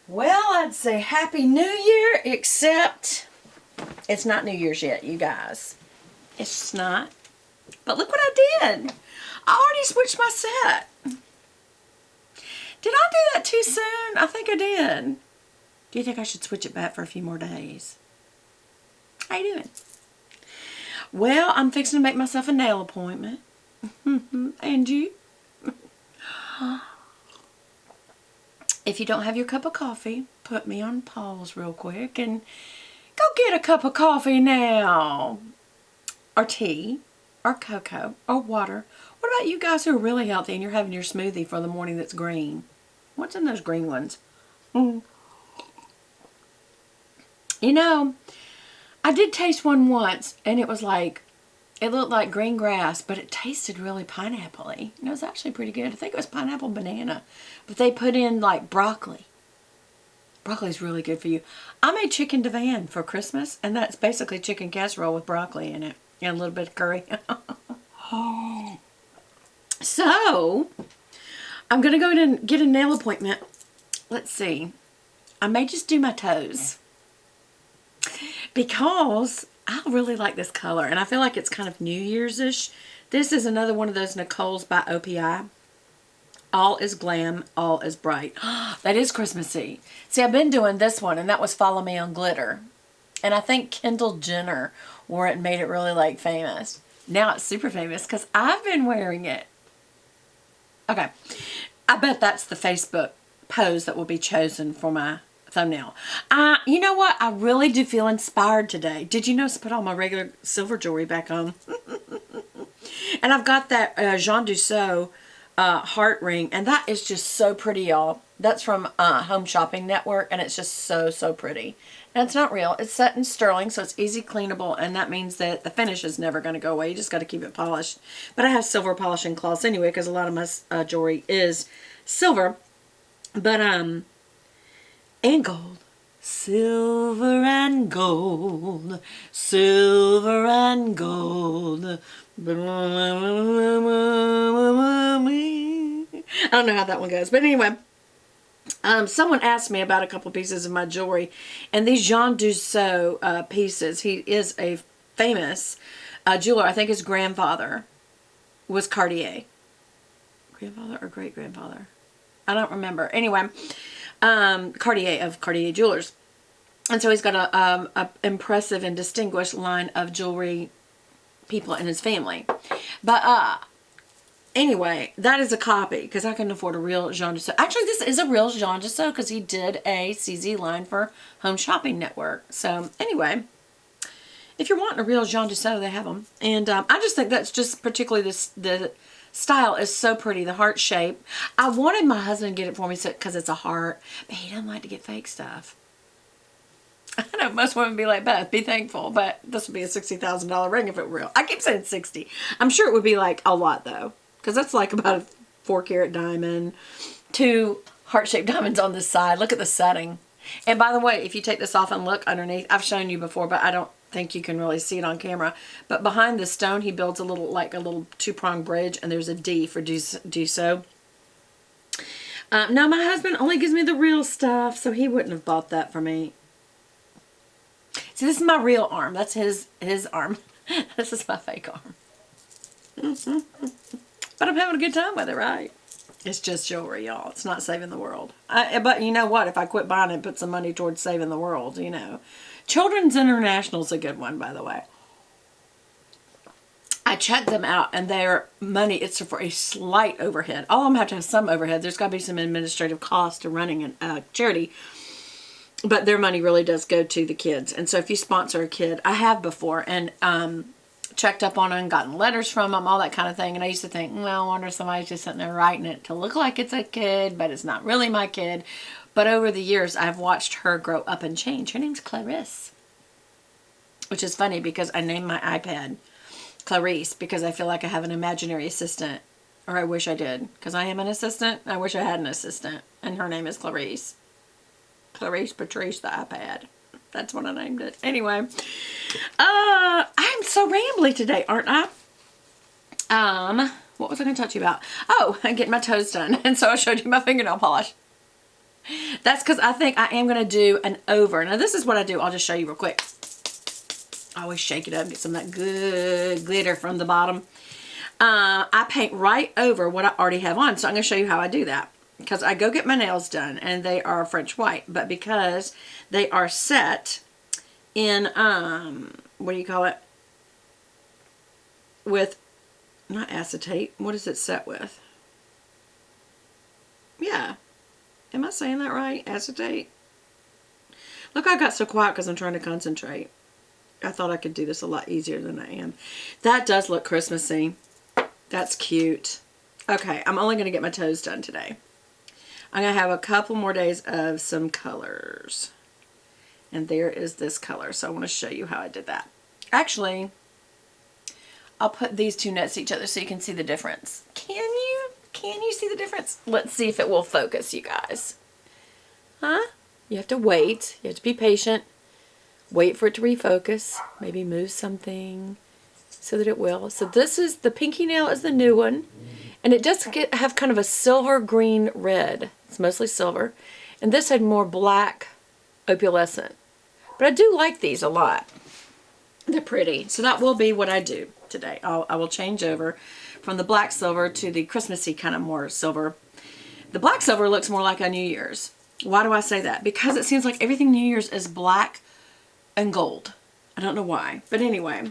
Well, I'd say Happy New Year, except it's not New Year's yet, you guys. It's just not. But look what I did. I already switched my set. Did I do that too soon? I think I did. Do you think I should switch it back for a few more days? How you doing? Well, I'm fixing to make myself a nail appointment. And you? If you don't have your cup of coffee, put me on pause real quick and go get a cup of coffee now. Or tea, or cocoa, or water. What about you guys who are really healthy and you're having your smoothie for the morning that's green? What's in those green ones? You know, I did taste one once and it was like, it looked like green grass, but it tasted really pineapple-y. It was actually pretty good. I think it was pineapple banana. But they put in like broccoli. Broccoli's really good for you. I made chicken divan for Christmas, and that's basically chicken casserole with broccoli in it. And a little bit of curry. So, I'm going to go and get a nail appointment. Let's see. I may just do my toes. Because I really like this color, and I feel like it's kind of New Year's-ish. This is another one of those Nicole's by OPI. All is glam, all is bright. That is Christmassy. See, I've been doing this one, and that was Follow Me on Glitter. And I think Kendall Jenner wore it and made it really, like, famous. Now it's super famous because I've been wearing it. Okay. I bet that's the Facebook pose that will be chosen for my thumbnail. You know what? I really do feel inspired today. Did you notice I put all my regular silver jewelry back on? And I've got that Jean Dussault heart ring, and that is just so pretty, y'all. That's from Home Shopping Network, and it's just so, so pretty. And it's not real. It's set in sterling, so it's easy cleanable, and that means that the finish is never going to go away. You just got to keep it polished. But I have silver polishing cloths anyway, because a lot of my jewelry is silver. But, and gold. Silver and gold. Silver and gold. I don't know how that one goes. But anyway, someone asked me about a couple pieces of my jewelry. And these Jean Dussault pieces, he is a famous jeweler. I think his grandfather was Cartier. Grandfather or great-grandfather? I don't remember. Anyway, Cartier of Cartier Jewelers. And so he's got a impressive and distinguished line of jewelry people in his family. But anyway, that is a copy because I couldn't afford a real Jean Dussault. Actually, this is a real Jean Dussault because he did a CZ line for Home Shopping Network. So anyway, if you're wanting a real Jean Dussault, they have them. And I just think that's just particularly the style is so pretty, the heart shape. I wanted my husband to get it for me because it's a heart, but he doesn't like to get fake stuff. I know most women be like, Beth, be thankful, but this would be a $60,000 ring if it were real. I keep saying 60. I'm sure it would be like a lot though, because that's like about a 4-carat diamond, 2 heart-shaped diamonds on this side. Look at the setting. And by the way, if you take this off and look underneath, I've shown you before, but I don't think you can really see it on camera. But behind the stone, he builds a little, like a little 2-pronged bridge, and there's a D for Dussault. No, my husband only gives me the real stuff, so he wouldn't have bought that for me. See, this is my real arm. That's his arm. This is my fake arm. But I'm having a good time with it, right? It's just jewelry, y'all. It's not saving the world. But you know what? If I quit buying it and put some money towards saving the world, you know. Children's International is a good one, by the way. I checked them out, and their money, it's for a slight overhead. All of them have to have some overhead. There's got to be some administrative cost to running a charity. But their money really does go to the kids. And so if you sponsor a kid, I have before, and checked up on them, gotten letters from them, all that kind of thing. And I used to think, well, I wonder if somebody's just sitting there writing it to look like it's a kid, but it's not really my kid. But over the years, I've watched her grow up and change. Her name's Clarice. Which is funny because I named my iPad Clarice because I feel like I have an imaginary assistant. Or I wish I did. Because I am an assistant. I wish I had an assistant. And her name is Clarice. Clarice Patrice the iPad. That's what I named it. Anyway, I'm so rambly today, aren't I? What was I going to talk to you about? Oh, I'm getting my toes done. And so I showed you my fingernail polish. That's because I think I am going to do an over. Now, this is what I do. I'll just show you real quick. I always shake it up and get some of that good glitter from the bottom. I paint right over what I already have on. So I'm going to show you how I do that. Because I go get my nails done and they are French white. But because they are set in, what do you call it? With, not acetate. What is it set with? Yeah. Am I saying that right? Acetate? Look, I got so quiet because I'm trying to concentrate. I thought I could do this a lot easier than I am. That does look Christmassy. That's cute. Okay, I'm only going to get my toes done today. I'm going to have a couple more days of some colors. And there is this color. So I want to show you how I did that. Actually, I'll put these two next to each other so you can see the difference. Can you? Can you see the difference? Let's see if it will focus, you guys. Huh? You have to wait. You have to be patient. Wait for it to refocus. Maybe move something so that it will. So this is, the pinky nail is the new one. And it does have kind of a silver green red. It's mostly silver. And this had more black opalescent. But I do like these a lot. They're pretty. So that will be what I do today. I will change over from the black silver to the Christmassy kind of more silver. The black silver looks more like a New Year's. Why do I say that? Because it seems like everything New Year's is black and gold. I don't know why. But anyway.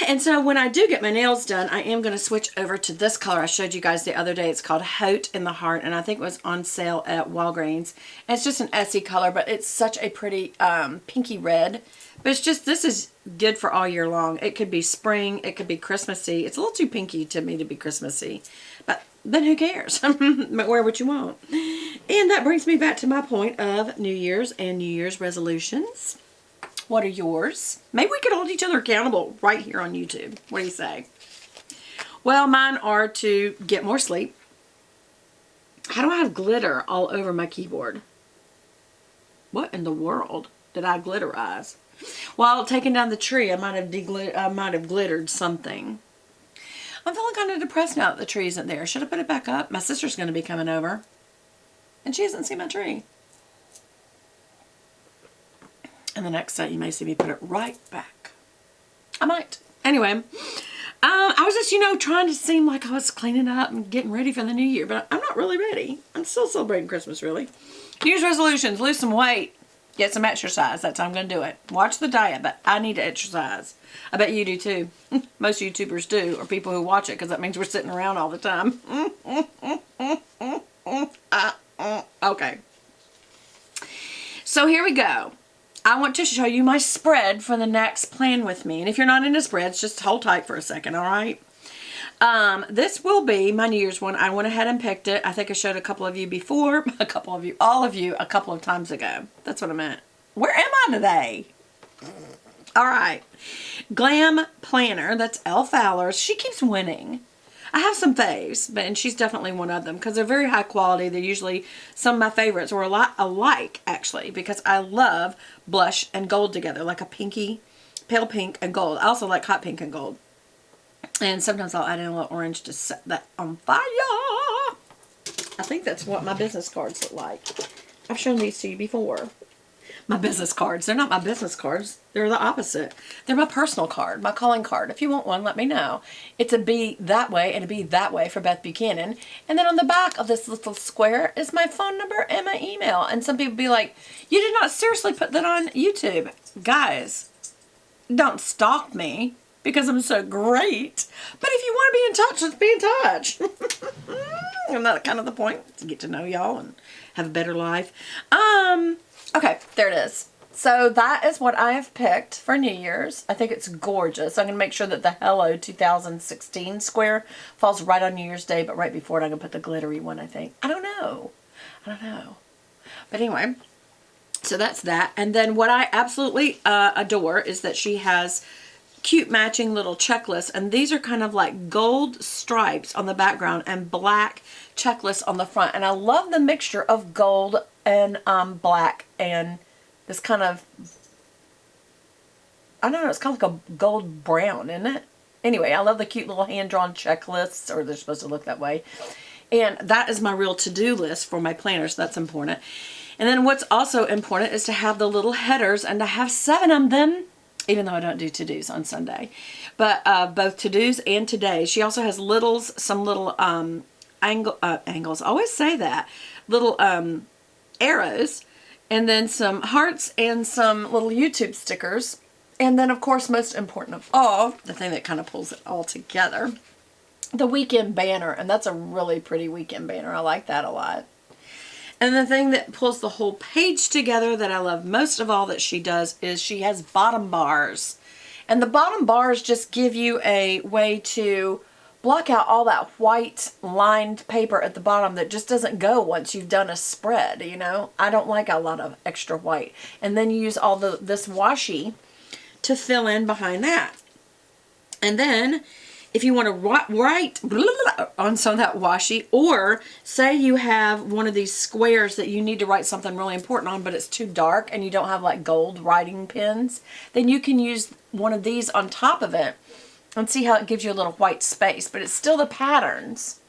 And so when I do get my nails done, I am going to switch over to this color I showed you guys the other day. It's called Haute in the Heart, and I think it was on sale at Walgreens. And it's just an Essie color, but it's such a pretty pinky red. But it's just, this is good for all year long. It could be spring, it could be Christmassy. It's a little too pinky to me to be Christmassy, but then who cares? Wear what you want. And that brings me back to my point of New Year's and New Year's resolutions. What are yours? Maybe we could hold each other accountable right here on YouTube. What do you say? Well, mine are to get more sleep. How do I have glitter all over my keyboard? What in the world did I glitterize? While taking down the tree, I might have glittered something. I'm feeling kind of depressed now that the tree isn't there. Should I put it back up? My sister's going to be coming over. And she hasn't seen my tree. And the next set, you may see me put it right back. I might. Anyway, I was just, trying to seem like I was cleaning up and getting ready for the new year. But I'm not really ready. I'm still celebrating Christmas, really. New Year's resolutions. Lose some weight. Get some exercise. That's how I'm going to do it. Watch the diet, but I need to exercise. I bet you do too. Most YouTubers do, or people who watch it, because that means we're sitting around all the time. Okay. So here we go. I want to show you my spread for the next Plan With Me. And if you're not into spreads, just hold tight for a second, all right? This will be my New Year's one. I went ahead and picked it. I think I showed a couple of you before. A couple of you, all of you, a couple of times ago. That's what I meant. Where am I today? All right. Glam Planner. That's Elle Fowler's. She keeps winning. I have some faves, and she's definitely one of them because they're very high quality. They're usually some of my favorites, or a lot alike, actually, because I love blush and gold together, like a pinky, pale pink and gold. I also like hot pink and gold. And sometimes I'll add in a little orange to set that on fire. I think that's what my business cards look like. I've shown these to you before. My business cards. They're not my business cards. They're the opposite. They're my personal card, my calling card. If you want one, let me know. It's a Be That Way and a Be That Way for Beth Buchanan. And then on the back of this little square is my phone number and my email. And some people be like, you did not seriously put that on YouTube. Guys, don't stalk me because I'm so great. But if you want to be in touch, let's be in touch. And that's kind of the point, to get to know y'all and have a better life. Okay, there it is. So that is what I have picked for New Year's. I think it's gorgeous. I'm going to make sure that the Hello 2016 square falls right on New Year's Day, but right before it I'm going to put the glittery one, I think. I don't know. But anyway, so that's that. And then what I absolutely adore is that she has cute matching little checklists, and these are kind of like gold stripes on the background and black checklists on the front. And I love the mixture of gold and black and this kind of, I don't know, it's kind of like a gold brown, isn't it? Anyway, I love the cute little hand-drawn checklists, or they're supposed to look that way. And that is my real to-do list for my planner, so that's important. And then what's also important is to have the little headers and to have 7 of them, even though I don't do to-dos on Sunday. But both to-dos and todays. She also has littles, some little angles, I always say that, little arrows, and then some hearts and some little YouTube stickers. And then, of course, most important of all, the thing that kind of pulls it all together, the weekend banner. And that's a really pretty weekend banner. I like that a lot. And the thing that pulls the whole page together that I love most of all that she does is she has bottom bars. And the bottom bars just give you a way to block out all that white lined paper at the bottom that just doesn't go once you've done a spread, you know. I don't like a lot of extra white. And then you use all this washi to fill in behind that. And then if you want to write on some of that washi, or say you have one of these squares that you need to write something really important on, but it's too dark and you don't have like gold writing pens, then you can use one of these on top of it and see how it gives you a little white space. But it's still the patterns,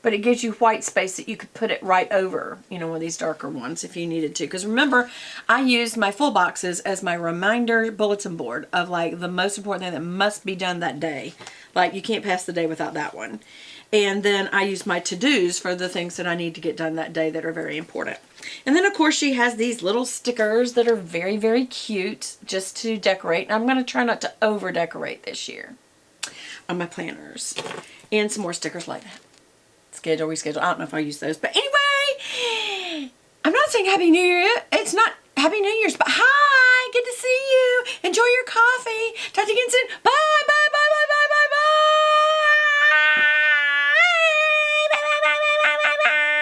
but it gives you white space that you could put it right over, you know, one of these darker ones if you needed to. Because remember, I used my full boxes as my reminder bulletin board of like the most important thing that must be done that day. Like you can't pass the day without that one. And then I use my to-dos for the things that I need to get done that day that are very important. And then of course she has these little stickers that are very, very cute just to decorate. And I'm going to try not to over decorate this year on my planners. And some more stickers like that. Schedule, reschedule. I don't know if I use those. But anyway, I'm not saying Happy New Year. It's not Happy New Year's, but hi, good to see you. Enjoy your coffee. Talk to you again soon. Bye.